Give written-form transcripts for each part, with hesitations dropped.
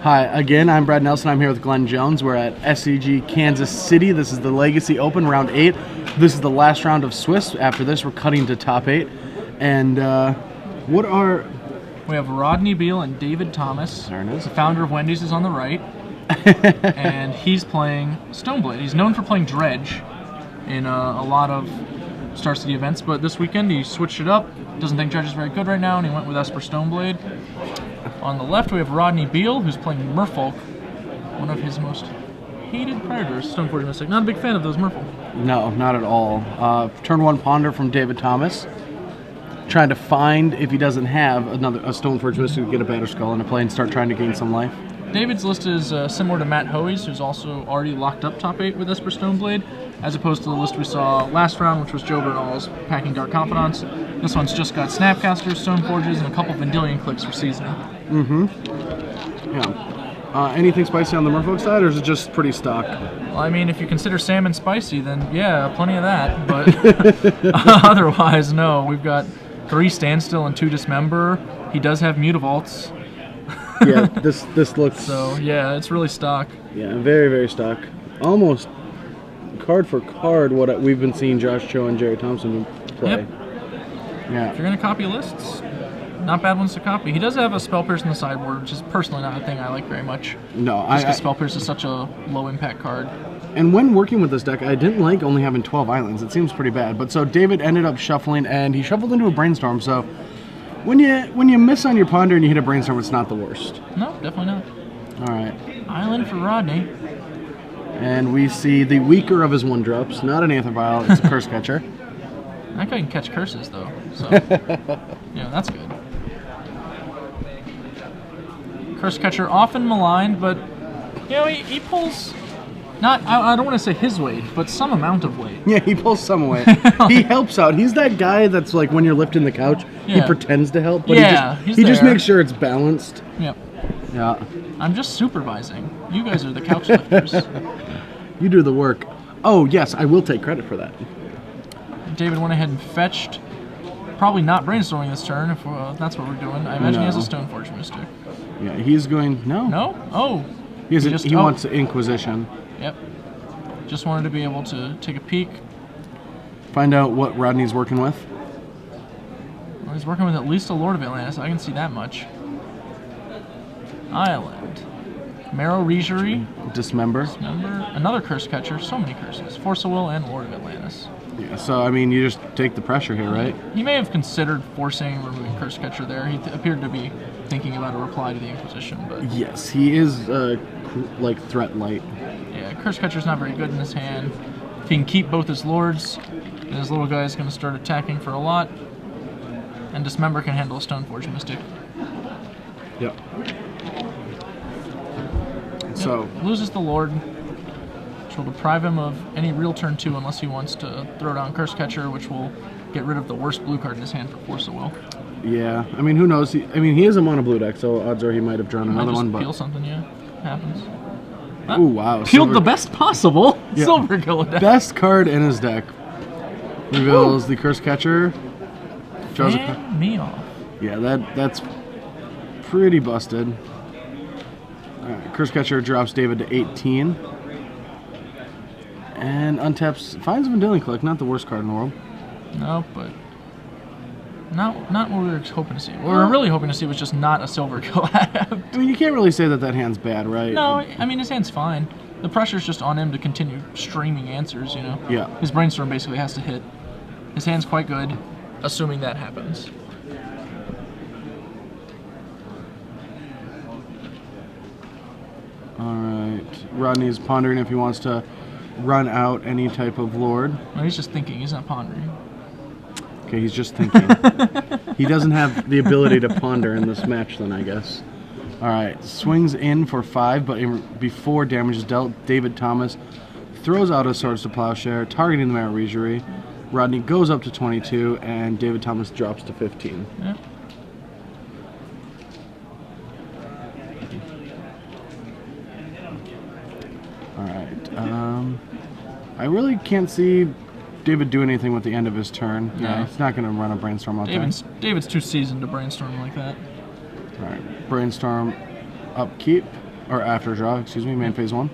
Hi, again, I'm Brad Nelson. I'm here with Glenn Jones. We're at SCG Kansas City. This is the Legacy Open, round 8. This is the last round of Swiss. After this, we're cutting to top 8. And We have Rodney, Beal, and David Thomas. There it is. The founder of Wendy's is on the right. And he's playing Stoneblade. He's known for playing Dredge in a lot of Star City events, but this weekend he switched it up. Doesn't think Dredge is very good right now, and he went with Esper Stoneblade. On the left, we have Rodney Beal, who's playing Merfolk, one of his most hated predators, Stoneforge Mystic. Not a big fan of those Merfolk. No, not at all. Turn 1 Ponder from David Thomas. Trying to find, if he doesn't have a Stoneforge Mystic, to get a Batter Skull into play and start trying to gain some life. David's list is similar to Matt Hoey's, who's also already locked up top 8 with Esper Stoneblade, as opposed to the list we saw last round, which was Joe Bernal's packing Dark Confidants. This one's just got Snapcasters, Stoneforges, and a couple Vendilion Clicks for seasoning. Yeah. Anything spicy on the Merfolk side, or is it just pretty stock? Well, I mean, if you consider salmon spicy, then yeah, plenty of that, but otherwise, no. We've got 3 Standstill and 2 Dismember. He does have Mutavaults. Yeah, this looks... So, yeah, it's really stock. Yeah, very, very stock. Almost card for card what we've been seeing Josh Cho and Jerry Thompson play. Yep. Yeah. If you're going to copy lists, not bad ones to copy. He does have a Spell Pierce in the sideboard, which is personally not a thing I like very much. No, just because Spell Pierce is such a low-impact card. And when working with this deck, I didn't like only having 12 islands. It seems pretty bad. But so David ended up shuffling, and he shuffled into a Brainstorm, so... When you miss on your Ponder and you hit a Brainstorm, it's not the worst. No, definitely not. All right. Island for Rodney. And we see the weaker of his 1-drops. Not an Anther Vial, it's a Curse Catcher. That guy can catch curses, though. So, yeah, that's good. Curse Catcher often maligned, but, you know, he pulls... I don't want to say his weight, but some amount of weight. Yeah, he pulls some weight. He helps out. He's that guy that's like when you're lifting the couch, he pretends to help, but he just makes sure it's balanced. Yep. Yeah. I'm just supervising. You guys are the couch lifters. You do the work. Oh, yes, I will take credit for that. David went ahead and fetched. Probably not brainstorming this turn, if that's what we're doing. I imagine he has a Stoneforge Mystic. Yeah, he's going... No. No? Oh. He wants Inquisition. Yep. Just wanted to be able to take a peek. Find out what Rodney's working with. Well, he's working with at least a Lord of Atlantis. I can see that much. Island. Marrow Regery. Dismember. Another Curse Catcher. So many curses. Force of Will and Lord of Atlantis. Yeah, so, I mean, you just take the pressure here, right? He may have considered forcing removing Curse Catcher there. He appeared to be thinking about a reply to the Inquisition. But yes, he is, like, threat light. Yeah, Curse Catcher's not very good in his hand. If he can keep both his lords, then his little guy is going to start attacking for a lot. And Dismember can handle a Stoneforge Mystic. Yep. So loses the Lord, which will deprive him of any real turn 2 unless he wants to throw down Curse Catcher, which will get rid of the worst blue card in his hand for Force of Will. Yeah, I mean, who knows? He is a mono blue deck, so odds are he might have drawn another one. But peel something, yeah, happens. Ooh, wow! Peeled the best possible Silver Gilla deck. Best card in his deck. Reveals the Curse Catcher. Fan me off. Yeah, that's pretty busted. Alright, Curse Catcher drops David to 18. And untaps, finds a Vendilion Click, not the worst card in the world. No, but not what we were hoping to see. What we were really hoping to see was just not a Silver Collab. I mean, you can't really say that hand's bad, right? No, I mean, his hand's fine. The pressure's just on him to continue streaming answers, you know? Yeah. His Brainstorm basically has to hit. His hand's quite good, assuming that happens. Alright. Rodney's pondering if he wants to run out any type of Lord. No, he's just thinking. He's not pondering. Okay, he's just thinking. He doesn't have the ability to ponder in this match, then, I guess. Alright, swings in for 5, but before damage is dealt, David Thomas throws out his Swords to Plowshare, targeting the Marrow Regery. Rodney goes up to 22, and David Thomas drops to 15. Yeah. Alright, I really can't see David do anything with the end of his turn. No. Yeah, he's not going to run a Brainstorm out there. David's too seasoned to brainstorm like that. Alright, Brainstorm, upkeep. or after draw, excuse me, main phase 1.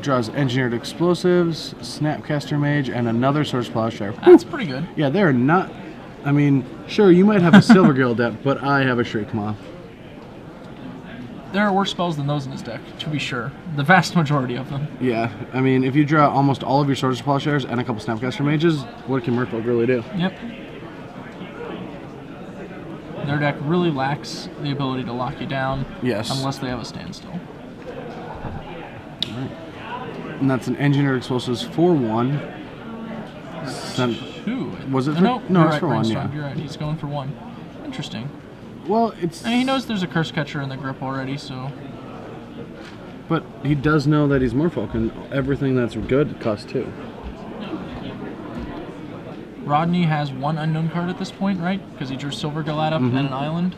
Draws Engineered Explosives, Snapcaster Mage, and another Swords Plowshare. That's pretty good. Yeah, they're not. I mean, sure, you might have a Silver Gill Adept, but I have a Shriek Moth. There are worse spells than those in his deck, to be sure. The vast majority of them. Yeah, I mean, if you draw almost all of your Swords Plowshares and a couple Snapcaster Mages, what can Merfolk really do? Yep. Their deck really lacks the ability to lock you down. Yes. Unless they have a standstill. Alright. And that's an Engineered Explosives 4/1. Two. Was it? No, no, you're it's right, for 1, Brainstorm, yeah. You're right, he's going for 1. Interesting. Well, it's... And he knows there's a Curse Catcher in the grip already, so... But he does know that he's Merfolk, and everything that's good costs 2. Rodney has 1 unknown card at this point, right? Because he drew Silver Gill Adept and an island.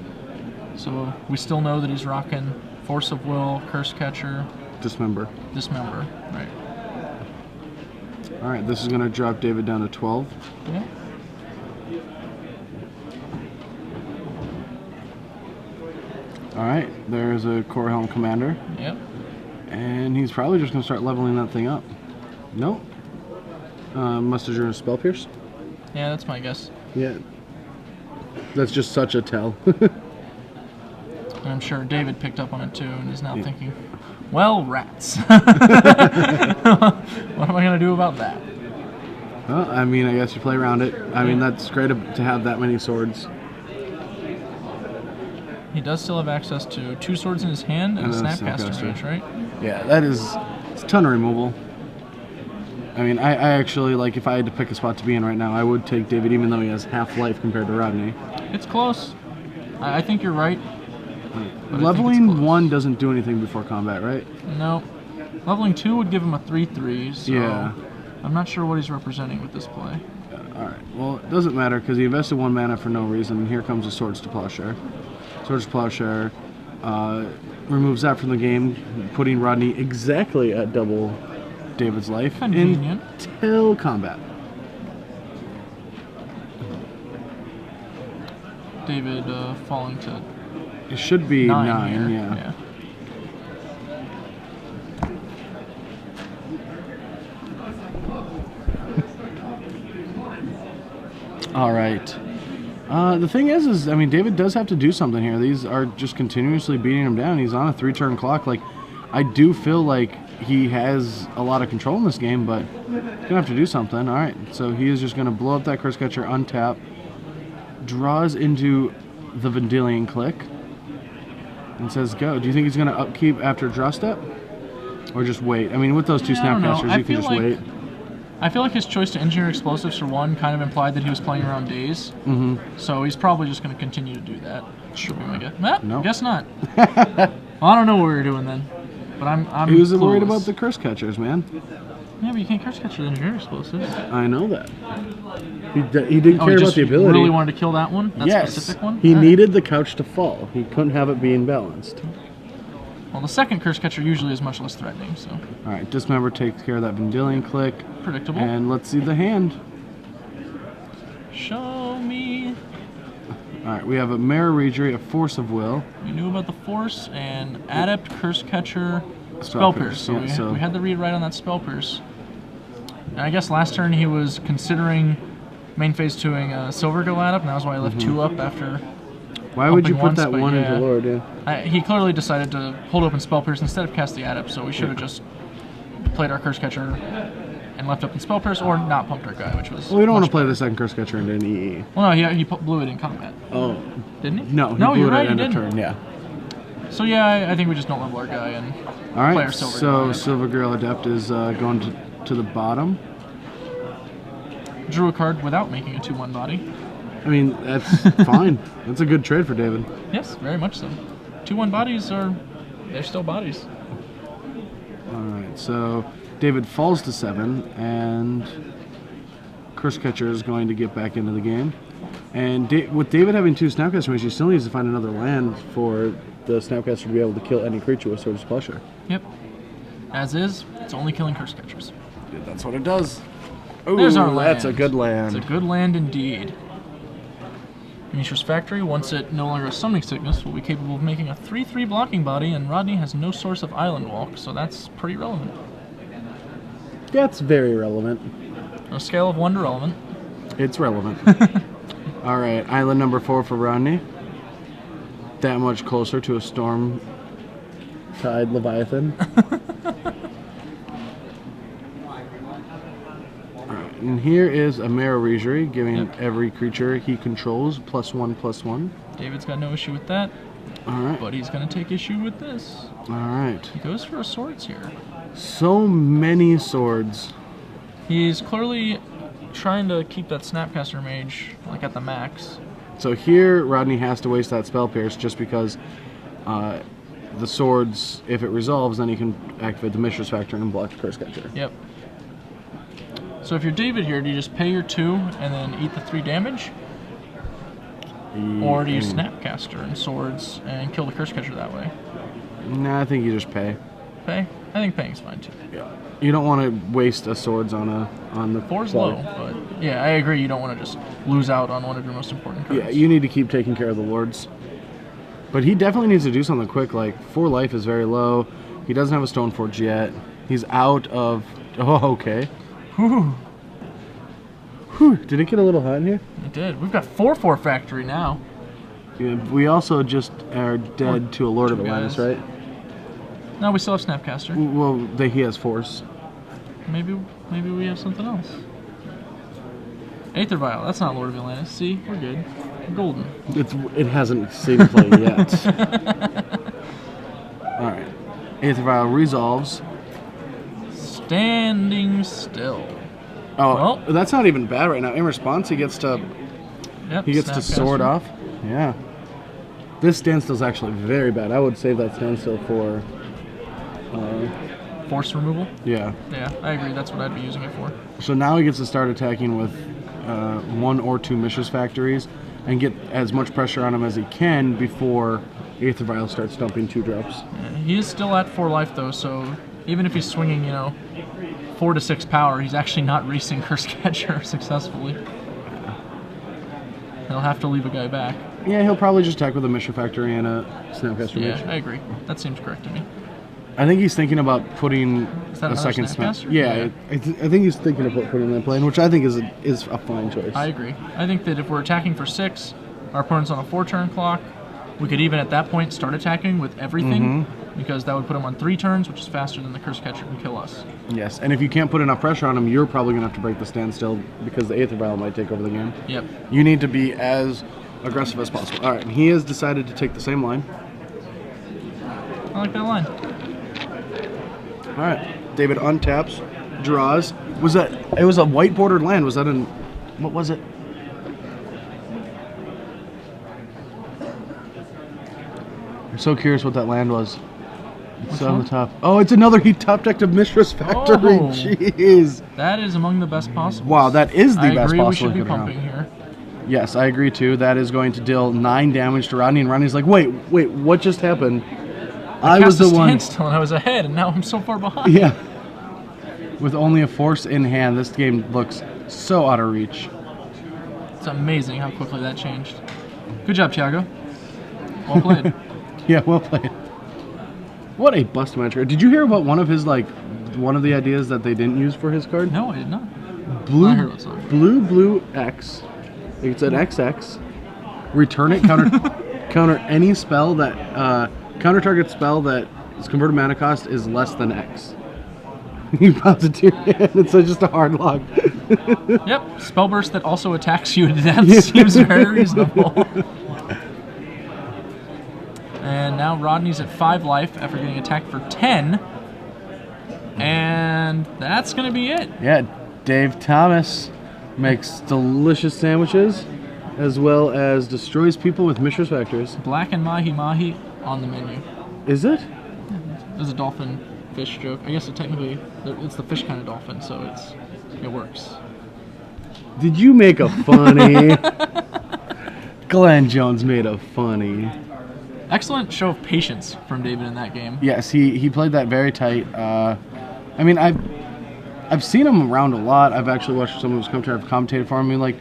So we still know that he's rocking Force of Will, Curse Catcher, Dismember. Right. Alright, this is going to drop David down to 12. Yeah. Alright, there's a Core Helm Commander. Yep. And he's probably just going to start leveling that thing up. Nope. Must have drew a Spell Pierce. Yeah, that's my guess. Yeah. That's just such a tell. And I'm sure David picked up on it too and is now thinking, well, rats. What am I going to do about that? Well, I mean, I guess you play around it. I mean, that's great to have that many swords. He does still have access to 2 swords in his hand and a Snapcaster Mage, right? Yeah, that is it's a ton of removal. I mean, I actually, like, if I had to pick a spot to be in right now, I would take David, even though he has half life compared to Rodney. It's close. I think you're right. Leveling 1 doesn't do anything before combat, right? No. Leveling 2 would give him a 3/3, so Yeah. I'm not sure what he's representing with this play. Alright, well, it doesn't matter, because he invested 1 mana for no reason, and here comes the Swords to Plowshare. Swords to Plowshare removes that from the game, putting Rodney exactly at double David's life. Convenient. Until combat. David falling to It should be 9 here. yeah. All right. The thing is, I mean, David does have to do something here. These are just continuously beating him down. He's on a 3-turn clock. Like, I do feel like he has a lot of control in this game, but he's gonna have to do something. All right, so he is just gonna blow up that Curse Catcher, untap, draws into the Vendilion Click, and says go. Do you think he's gonna upkeep after draw step, or just wait? I mean, with those 2 Snapcasters, you can just wait. I feel like his choice to engineer explosives for 1 kind of implied that he was playing around days. Mm-hmm. So he's probably just going to continue to do that. Should be my guess. Well, No. guess not. Well, I don't know what we were doing then. But I'm He was clueless. worried about the Curse Catchers, man. Yeah, but you can't curse catcher the engineer explosives. I know that. He didn't care about the ability. Really wanted to kill that one? That yes. specific one? He All right. needed the couch to fall. He couldn't have it being balanced. Well, the second curse catcher usually is much less threatening, so. All right, Dismember takes care of that Vendilion Click. Predictable. And let's see the hand. Show me. All right, we have a Mirror Regery, a Force of Will. We knew about the Force and Adept, Curse Catcher, Spell Pierce. So, yeah, we had the read right on that Spell Pierce. And I guess last turn he was considering main phase 2ing Silver Gill Adept, and that was why I left 2 up after. Why would you put once, that but 1 yeah. into Lord? Yeah. He clearly decided to hold open Spell Pierce instead of cast the Adept, so we should have just played our Curse Catcher and left open Spell Pierce, or not pumped our guy, which was. Well, we don't want to much play better. the second Curse Catcher into an EE. Well, no, he blew it in combat. Oh. Didn't he? No, he no, blew you're it right, at end he of didn't. turn, yeah. So yeah, I think we just don't level our guy and All right, play our Silver so Gill. Silver Gill Adept is going to the bottom. Drew a card without making a 2/1 body. I mean, that's fine. That's a good trade for David. Yes, very much so. 2/1 bodies they're still bodies. All right, so David falls to 7, and Curse Catcher is going to get back into the game. And with David having 2 Snapcaster Mages, he still needs to find another land for the Snapcaster to be able to kill any creature with Swords of Plowshare. Yep. As is, it's only killing Curse Catchers. Yeah, that's what it does. Ooh, There's our land. that's a good land. It's a good land indeed. Mishra's Factory, once it no longer has summoning sickness, will be capable of making a 3/3 blocking body, and Rodney has no source of island walk, so that's pretty relevant. That's very relevant. On a scale of 1 to relevant. It's relevant. All right, island number 4 for Rodney. That much closer to a storm tide Leviathan. Alright, and here is a Marrow Regery, giving every creature he controls +1/+1. David's got no issue with that. Alright. But he's going to take issue with this. Alright. He goes for a swords here. So many swords. He's clearly trying to keep that Snapcaster Mage like at the max. So here, Rodney has to waste that Spell Pierce just because the swords, if it resolves, then he can activate the Mishra's Factory and block the Curse Catcher. Yep. So if you're David here, do you just pay your 2 and then eat the 3 damage? Or do you Snapcaster and swords and kill the Curse Catcher that way? Nah, I think you just pay. Pay? I think paying's fine too. Yeah. You don't want to waste a swords on the 4's quality. low, but yeah, I agree. You don't want to just lose out on one of your most important cards. Yeah, you need to keep taking care of the lords. But he definitely needs to do something quick. Like 4 life is very low. He doesn't have a Stoneforge yet. He's out of. Oh, okay. Whew. Whew. Did it get a little hot in here? It did. We've got 4/4 Factory now. Yeah, we also just are dead to a Lord of Two Atlantis, guys. right? No, we still have Snapcaster. Well, he has Force. Maybe we have something else. Aether Vial. That's not Lord of Atlantis. See, we're good. We're golden. It hasn't seen play yet. All right. Aether Vial resolves. Standing still. Oh, Well. that's not even bad right now. In response, he gets to Yep. to sword Snapcaster. off. Yeah. This standstill is actually very bad. I would save that standstill for. Force removal. Yeah. Yeah, I agree. That's what I'd be using it for. So now he gets to start attacking with 1 or 2 Mishra's Factories and get as much pressure on him as he can before Aether Vial starts dumping 2-drops. Yeah, he is still at 4 life though, so even if he's swinging, 4 to 6 power, he's actually not racing Curse Catcher successfully. He'll have to leave a guy back. Yeah, he'll probably just attack with a Mishra Factory and a Snapcaster Yeah, Mage. I agree. That seems correct to me. I think he's thinking about putting Is that a another second Snapcaster? Yeah, I think he's thinking about putting that plane, which I think is a fine choice. I agree. I think that if we're attacking for 6, our opponent's on a 4-turn clock, we could even at that point start attacking with everything, because that would put him on 3 turns, which is faster than the Curse Catcher can kill us. Yes, and if you can't put enough pressure on him, you're probably going to have to break the standstill because the Aether Vial might take over the game. Yep. You need to be as aggressive as possible. All right, and he has decided to take the same line. I like that line. All right, David untaps, draws. It was a white bordered land. Was that what was it? I'm so curious what that land was. It's on the top. Oh, it's another he top decked of Mishra's Factory. Oh. Jeez. That is among the best possible. Wow, that is the I best agree possible. we should be hit around. pumping here. Yes, I agree too. That is going to deal 9 damage to Rodney, and Rodney's like, wait, what just happened? I was the one. Standstill and I was ahead, and now I'm so far behind. Yeah. With only a Force in hand, this game looks so out of reach. It's amazing how quickly that changed. Good job, Thiago. Well played. Yeah, well played. What a bust match. Did you hear about one of the ideas that they didn't use for his card? No, I did not. Blue, I heard about something. blue X. It's an XX. Return it, counter any spell that counter target spell that its converted mana cost is less than X. You bounce it to your hand. It's just a hard log. Yep, spell burst that also attacks you to death seems very reasonable. And now Rodney's at 5 life after getting attacked for 10. And that's going to be it. Yeah, Dave Thomas makes delicious sandwiches as well as destroys people with Mishra's Factories. Black and Mahi Mahi on the menu. Is it? There's a dolphin fish joke. I guess it's the fish kind of dolphin, so it works. Did you make a funny? Glenn Jones made a funny. Excellent show of patience from David in that game. Yes, he played that very tight. I mean, I've seen him around a lot. I've actually watched some of his commentary. I've commentated for him. I mean, like,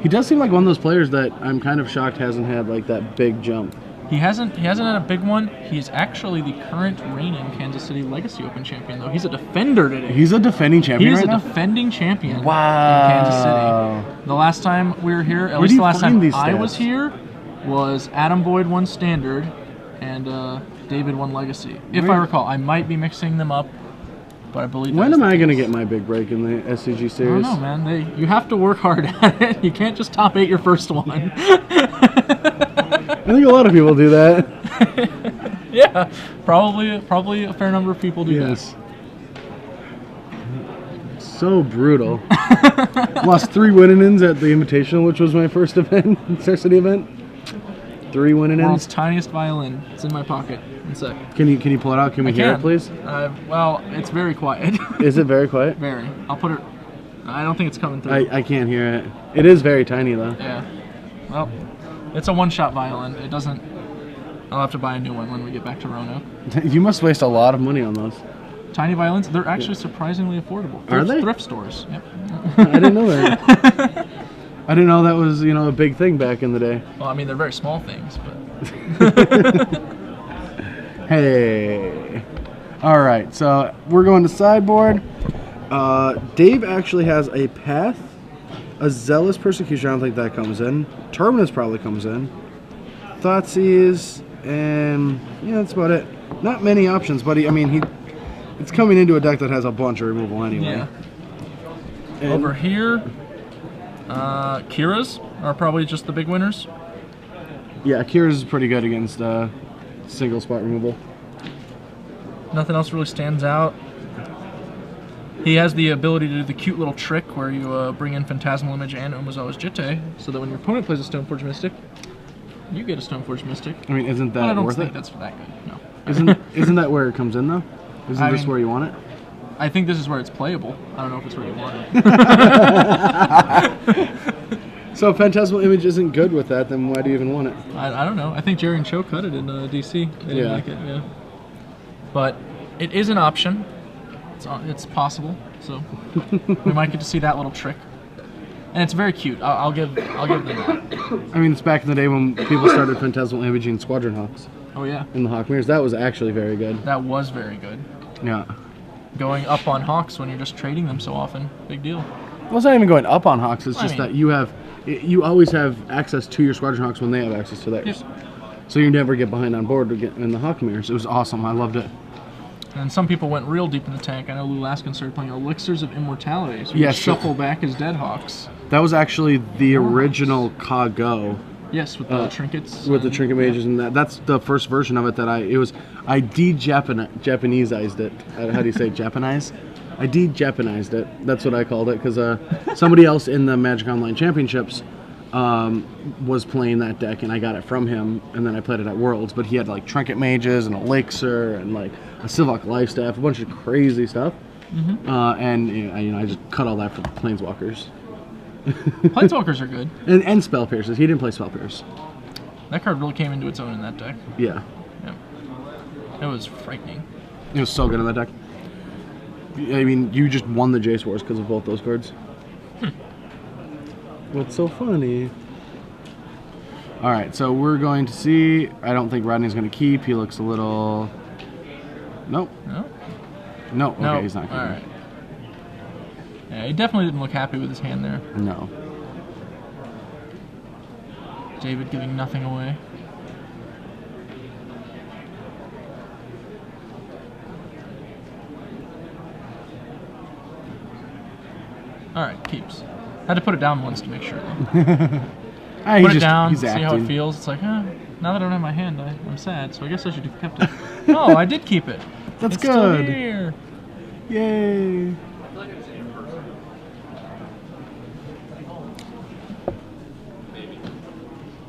He does seem like one of those players that I'm kind of shocked hasn't had like that big jump. He hasn't had a big one. He's actually the current reigning Kansas City Legacy Open champion, though. He's a defender today. He's a defending champion He's right a now? defending champion Wow. in Kansas City. The last time we were here, at least the last time I was here, was Adam Boyd won Standard and David won Legacy. If I recall. I might be mixing them up, but I believe When am I going to get my big break in the SCG series? I don't know, man. You have to work hard at it. You can't just top 8 your first one. I think a lot of people do that. Yeah, probably a fair number of people do Yes. So brutal. Lost 3 win-ins at the Invitational, which was my first event, Star City event. 3 that. win-ins. World's tiniest violin. It's in my pocket. One sec. Can you pull it out? Can we hear it, please? Well, it's very quiet. Is it very quiet? Very. I'll put it. I don't think it's coming through. I can't hear it. It is very tiny though. Yeah. Well, it's a one-shot violin. It doesn't. I'll have to buy a new one when we get back to Roanoke. You must waste a lot of money on those. Tiny violins, they're actually surprisingly affordable. Are they? Thrift stores. Yep. I didn't know that. I didn't know that was, a big thing back in the day. Well, I mean, they're very small things, but. Hey. All right, so we're going to sideboard. Dave actually has a Path, a Zealous Persecution. I don't think that comes in. Terminus probably comes in. Thoughtseize, and that's about it. Not many options, but it's coming into a deck that has a bunch of removal anyway. Yeah. And Over here, Kira's are probably just the big winners. Yeah, Kira's is pretty good against single spot removal. Nothing else really stands out. He has the ability to do the cute little trick where you bring in Phantasmal Image and Umezawa's Jitte, so that when your opponent plays a Stoneforge Mystic, you get a Stoneforge Mystic. Isn't But I that don't worth think it? that's that good. No. Isn't that where it comes in though? Isn't this where you want it? I think this is where it's playable. I don't know if it's where you want it. So if Phantasmal Image isn't good with that, then why do you even want it? I don't know. I think Jerry and Cho cut it in DC. They didn't like it, yeah. But it is an option. It's possible, so we might get to see that little trick. And it's very cute. I'll give them that. It's back in the day when people started Phantasmal Imaging Squadron Hawks Oh yeah, in the Hawk Mirrors. That was actually very good. that was very good. Yeah. Going up on Hawks when you're just trading them so often, big deal. Well, it's not even going up on Hawks. It's just mean- that you always have access to your Squadron Hawks when they have access to theirs. Yep. So you never get behind on board in the Hawk Mirrors. It was awesome. I loved it. And some people went real deep in the tank. I know Lou Laskin started playing Elixirs of Immortality, so you Yes. shuffle back his dead Hawks. That was actually the original Ka-Go. Yes, with the trinkets. With the and- trinket mages and that's the first version of it that I de-Japanesized it. How do you say Japanize? I de-Japanized it. That's what I called it because somebody else in the Magic Online Championships was playing that deck and I got it from him and then I played it at Worlds. But he had like trinket mages and elixir and like a Sivak Lifestaff, a bunch of crazy stuff. Mm-hmm. And I just cut all that for Planeswalkers. Planeswalkers are good. And Spell Pierces. He didn't play Spell Pierce. That card really came into its own in that deck. Yeah. Yeah. It was frightening. It was so good in that deck. You just won the Jace Wars because of both those cards. What's so funny? Alright, so we're going to see. I don't think Rodney's going to keep. He looks a little... Nope. No? No, okay, No. he's not keeping. All right. Yeah, he definitely didn't look happy with his hand there. No. David giving nothing away. All right, keeps. Had to put it down once to make sure. Put it down, he's see acting. how it feels. It's like, now that I don't have my hand, I'm sad. So I guess I should have kept it. No, I did keep it. That's it's still good. here. Yay.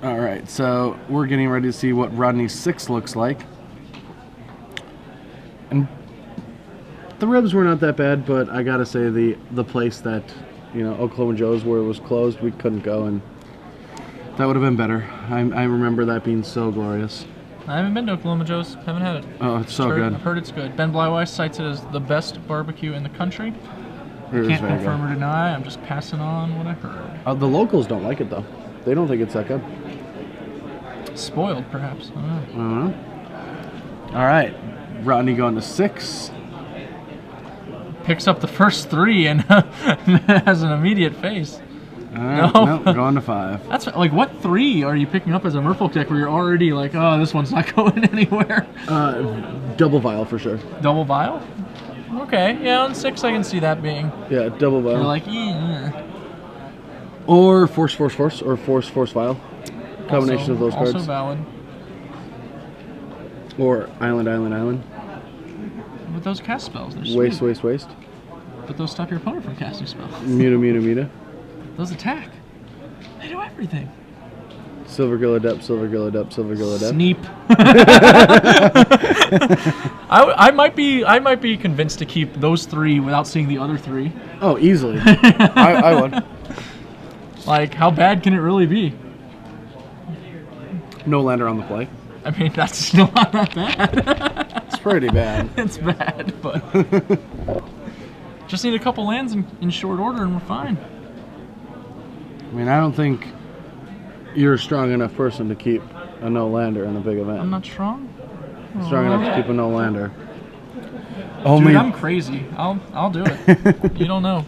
Alright, so we're getting ready to see what Rodney 6 looks like. And the ribs were not that bad, but I gotta say the place that, Oklahoma Joe's where it was closed, we couldn't go, and that would have been better. I remember that being so glorious. I haven't been to Oklahoma Joe's. Haven't had it. Oh, it's so good. I've heard it's good. Ben Blyweiss cites it as the best barbecue in the country. Here's Can't Vega. confirm or deny. I'm just passing on what I heard. The locals don't like it though. They don't think it's that good. Spoiled, perhaps. I don't know. I don't know. All right, Rodney going to 6. Picks up the first 3 and has an immediate face. All right, No. nope, going to 5. That's like, what 3 are you picking up as a Merfolk deck where you're already like, oh, this one's not going anywhere? Double vial for sure. Double vial? Okay, yeah, on 6 I can see that being. Yeah, double vial. You're like, yeah. Or force, or force vial. Combination of those cards. Also valid. Or island. With those cast spells, they're sweet. Waste. But those stop your opponent from casting spells. Muta. Those attack. They do everything. Silver Gill Adept. Sneep. I might be convinced to keep those 3 without seeing the other 3. Oh, easily. I would. Like, how bad can it really be? No lander on the play. I mean, that's still not that bad. It's pretty bad. It's bad, but just need a couple lands in short order and we're fine. I mean, I don't think you're a strong enough person to keep a no lander in a big event. I'm not strong. Strong enough to keep a no lander. Dude, I'm crazy. I'll do it. You don't know.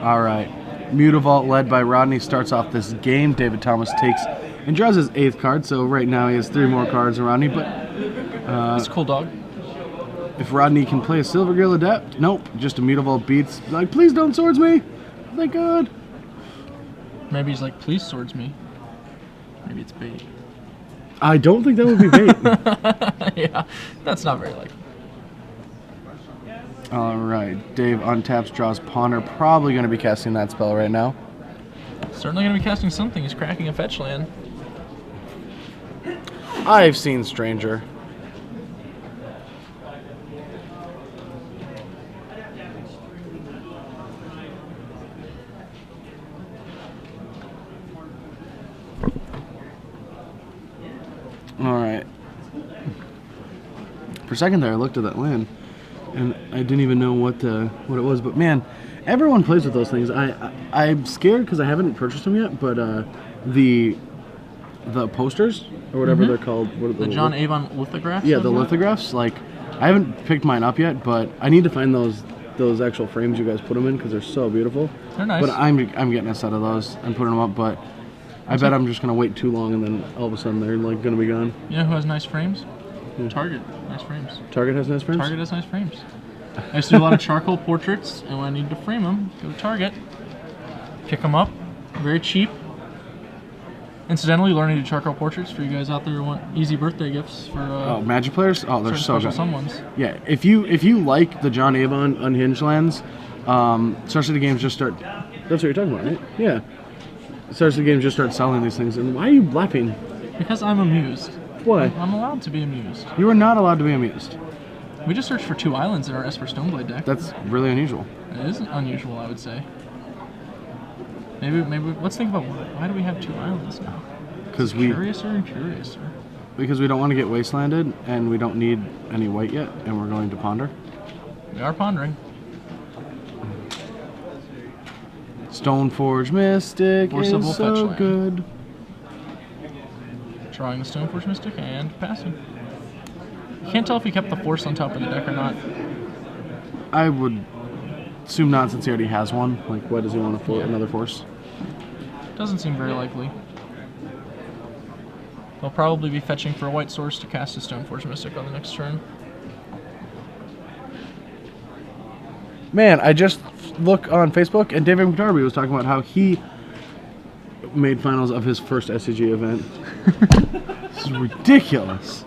All right. Mutavault, led by Rodney, starts off this game. David Thomas takes and draws his 8th card, so right now he has 3 more cards than Rodney. But That's a cool dog. if Rodney can play a Silver Gill Adept, nope, just a Mutavault beats. Like, please don't swords me. Thank God. Maybe he's like, please swords me. Maybe it's bait. I don't think that would be bait. Yeah, that's not very likely. All right, Dave untaps, draws Ponder. Probably going to be casting that spell right now. Certainly going to be casting something. He's cracking a fetch land. I've seen Stranger. All right. For a second there, I looked at that land, and I didn't even know what it was. But man, everyone plays with those things. I'm scared because I haven't purchased them yet. But the posters or whatever they're called. What are The John Avon lithographs? Yeah, the lithographs. Like, I haven't picked mine up yet, but I need to find those actual frames you guys put them in because they're so beautiful. They're nice. But I'm getting a set of those and putting them up. But I bet I'm just gonna wait too long and then all of a sudden they're like gonna be gone. You know who has nice frames? Yeah. Target. Nice frames. Target has nice frames. Target has nice frames. I used to do a lot of charcoal portraits, and when I need to frame them, go to Target, pick them up, very cheap. Incidentally, learning to do charcoal portraits for you guys out there who want easy birthday gifts for Magic players. Oh, they're so good. Someone's. Yeah, if you like the John Avon Unhinged lands, Star City Games just start. That's what you're talking about, right? Yeah. Star City Games just start selling these things. And why are you laughing? Because I'm amused. Why? I'm allowed to be amused. You are not allowed to be amused. We just searched for 2 islands in our Esper Stoneblade deck. That's really unusual. It is unusual, I would say. Maybe let's think about why do we have 2 islands now? Because Curiouser and Curiouser. Because we don't want to get wastelanded, and we don't need any white yet, and we're going to ponder. We are pondering. Stoneforge Mystic Forcible is so fetch land. good. Drawing the Stoneforge Mystic and passing. You can't tell if he kept the Force on top of the deck or not. I would assume not, since he already has one. Like, why does he want another Force? Doesn't seem very likely. They'll probably be fetching for a white source to cast a Stoneforge Mystic on the next turn. Man, I just look on Facebook, and David McDarby was talking about how he made finals of his first SCG event. This is ridiculous.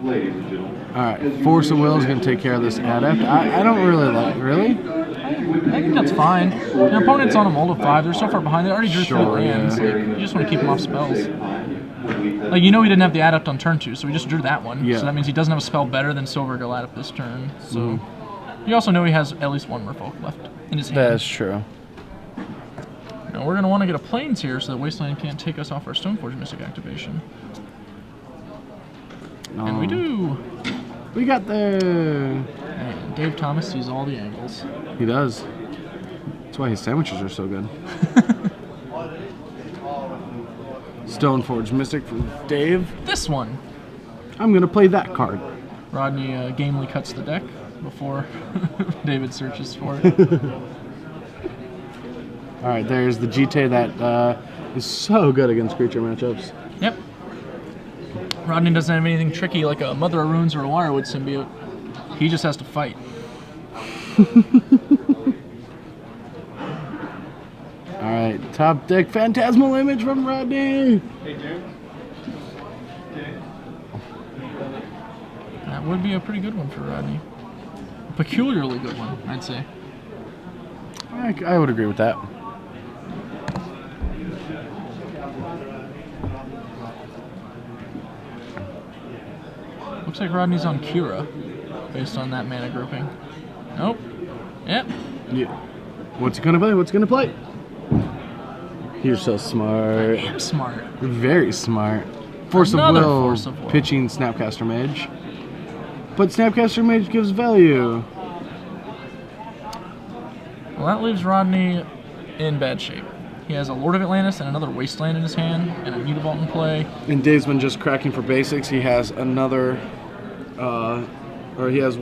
Alright, Force of Will is going to take care of this Adept. I don't really like... Really? I think that's fine. Your opponent's on a mold of 5. They're so far behind. They already drew 3 lands. Yeah. Like, you just want to keep them off spells. Like, you know he didn't have the Adept on turn 2, so we just drew that one. Yeah. So that means he doesn't have a spell better than Silver Gill Adept this turn. So you also know he has at least 1 Merfolk left in his hand. That's true. Now, we're going to want to get a Plains here so that Wasteland can't take us off our Stoneforge Mystic activation. And we do. We got there. And Dave Thomas sees all the angles. He does. That's why his sandwiches are so good. Stoneforge Mystic from Dave. This one. I'm going to play that card. Rodney gamely cuts the deck before David searches for it. All right, there's the GT that is so good against creature matchups. Yep. Rodney doesn't have anything tricky like a Mother of Runes or a Wirewood symbiote. He just has to fight. All right, top deck Phantasmal Image from Rodney. That would be a pretty good one for Rodney. A peculiarly good one, I'd say. I would agree with that. Looks like Rodney's on Kira, based on that mana grouping. Nope. Yep. Yeah. What's he gonna play? What's he gonna play? You're so smart. I am smart. You're very smart. Force Another of Will. Force of Will. Pitching Snapcaster Mage. But Snapcaster Mage gives value. Well, that leaves Rodney in bad shape. He has a Lord of Atlantis and another Wasteland in his hand, and a Mutavault in play. And Dave's been just cracking for basics. He has another, or he has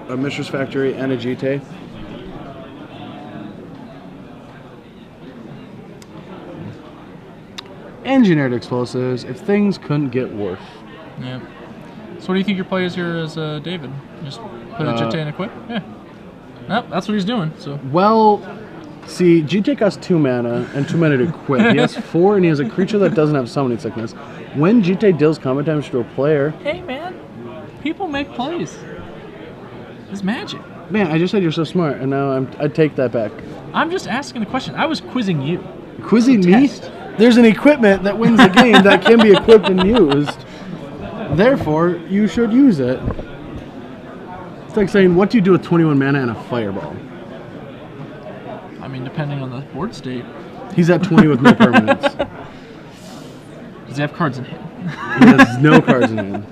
a Mishra's Factory and a GT. Engineered Explosives, if things couldn't get worse. Yeah. So what do you think your play is here as David? Just put a GT and equip? Yeah. Nope, that's what he's doing. So. Well, see, GT costs 2 mana and 2 mana to equip. He has 4 and he has a creature that doesn't have summoning sickness. When GT deals combat damage to a player... Hey man, people make plays. It's magic. Man, I just said you're so smart, and now I take that back. I'm just asking the question. I was quizzing you. Quizzing me? There's an equipment that wins the game that can be equipped and used. Therefore, you should use it. It's like saying, what do you do with 21 mana and a fireball? I mean, depending on the board state. He's at 20 with no permanents. Does he have cards in hand? He has no cards in hand.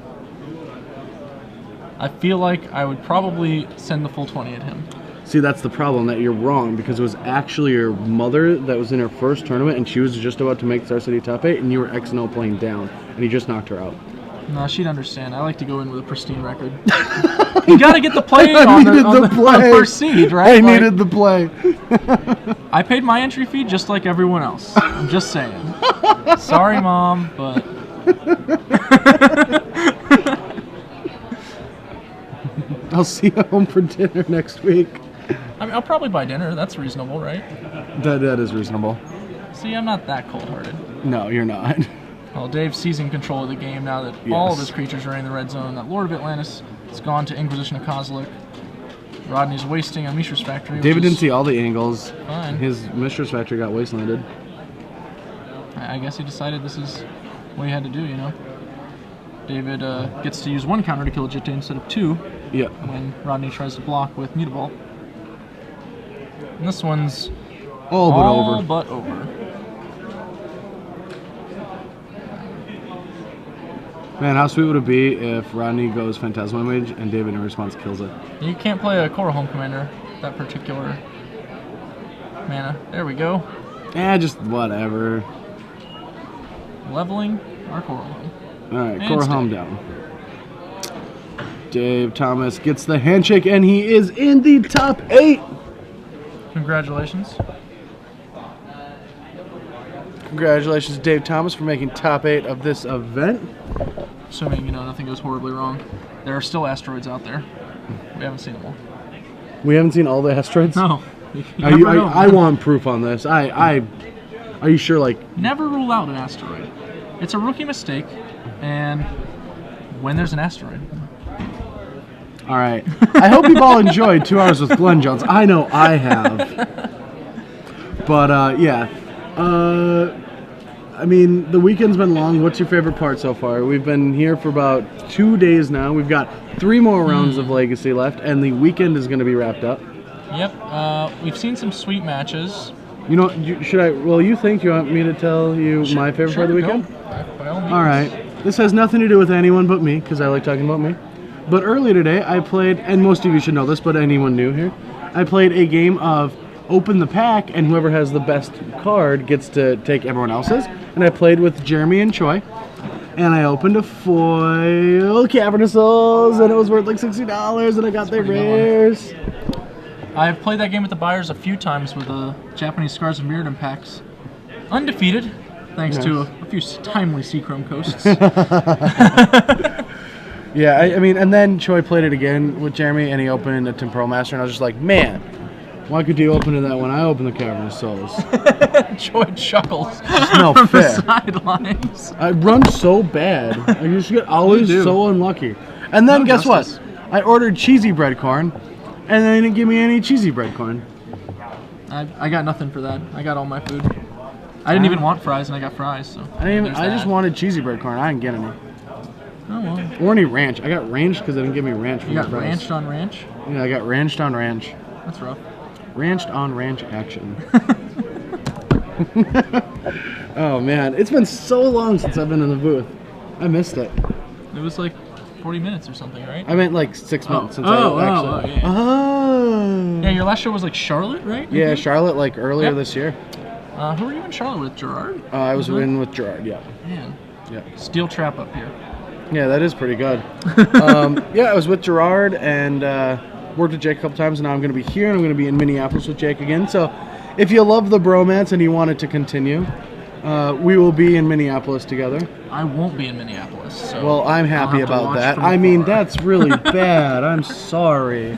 I feel like I would probably send the full 20 at him. See, that's the problem, that you're wrong, because it was actually your mother that was in her first tournament, and she was just about to make Star City top 8, and you were X&O playing down, and he just knocked her out. No, she'd understand. I like to go in with a pristine record. You gotta get the play on the first seed, right? I needed the play. I paid my entry fee just like everyone else. I'm just saying. Sorry, Mom, but... I'll see you home for dinner next week. I mean, I'll probably buy dinner. That's reasonable, right? That is reasonable. See, I'm not that cold-hearted. No, you're not. Well, Dave's seizing control of the game now that all of his creatures are in the red zone. That Lord of Atlantis has gone to Inquisition of Kozilek. Rodney's wasting on Mishra's Factory. David didn't see all the angles. Fine. His Mishra's Factory got wastelanded. I guess he decided this is what he had to do, you know? David gets to use 1 counter to kill a Jitte instead of 2. Yeah. When Rodney tries to block with Mutavault. And this one's all but over. Man, how sweet would it be if Rodney goes Phantasmal Mage and David in response kills it? You can't play a Coral Home Commander, that particular mana. There we go. Just whatever. Leveling our Coral Home. Alright, Coral Home down. Dave Thomas gets the handshake and he is in the top 8! Congratulations. Congratulations, Dave Thomas, for making top 8 of this event. Assuming, you know, nothing goes horribly wrong. There are still asteroids out there. We haven't seen them all. We haven't seen all the asteroids? No. I want proof on this. Are you sure, like... Never rule out an asteroid. It's a rookie mistake, and when there's an asteroid. All right. I hope you've all enjoyed 2 hours with Glenn Jones. I know I have. But, yeah. I mean, the weekend's been long. What's your favorite part so far? We've been here for about 2 days now. We've got 3 more rounds of Legacy left, and the weekend is going to be wrapped up. Yep. We've seen some sweet matches. You know, should I? Well, you think you want me to tell you my favorite part of the weekend? By all means. All right. This has nothing to do with anyone but me, because I like talking about me. But earlier today, I played, and most of you should know this, but anyone new here, I played a game of open the pack, and whoever has the best card gets to take everyone else's. And I played with Jeremy and Choi, and I opened a foil Cavernous Souls, and it was worth like $60, and I got their rares. I've played that game with the buyers a few times with Japanese Scars and Mirrodin packs. Undefeated, thanks to a few timely Seachrome coasts. Yeah, I mean, and then Choi played it again with Jeremy, and he opened a Temporal Master, and I was just like, man, why could you open that when I opened the Cavernous Souls? Choi chuckles No from fair. the sidelines. I run so bad. I just get always so unlucky. And then guess what? I ordered cheesy bread corn, and they didn't give me any cheesy bread corn. I got nothing for that. I got all my food. I didn't even want fries, and I got fries. So I just wanted cheesy bread corn. I didn't get any. Oh well. Or any ranch. I got ranch because they didn't give me ranch. You got ranched on ranch? Yeah, I got ranched on ranch. That's rough. Ranched on ranch action. Oh man, it's been so long since I've been in the booth. I missed it. It was like 40 minutes or something, right? I meant like 6 months since I actually. Yeah. Oh. Yeah, your last show was like Charlotte, right? Yeah, Charlotte, like earlier this year. Who were you in Charlotte with? Gerard? I was in with Gerard. Yeah. Man. Yeah. Steel trap up here. Yeah, that is pretty good. Yeah, I was with Gerard and worked with Jake a couple times, and now I'm going to be here, and I'm going to be in Minneapolis with Jake again. So if you love the bromance and you want it to continue, we will be in Minneapolis together. I won't be in Minneapolis. So well, I'm happy about that. I mean, that's really bad. I'm sorry.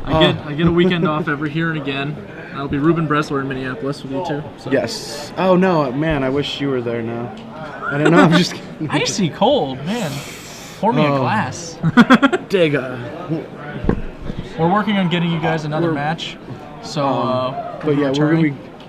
I get a weekend off every here and again. That'll be Ruben Bresler in Minneapolis with you too. So. Yes. Oh no, man! I wish you were there now. I don't know. I'm just kidding. Icy cold, man. Pour me a glass. Digga. We're working on getting you guys another match. So, but yeah, we're gonna be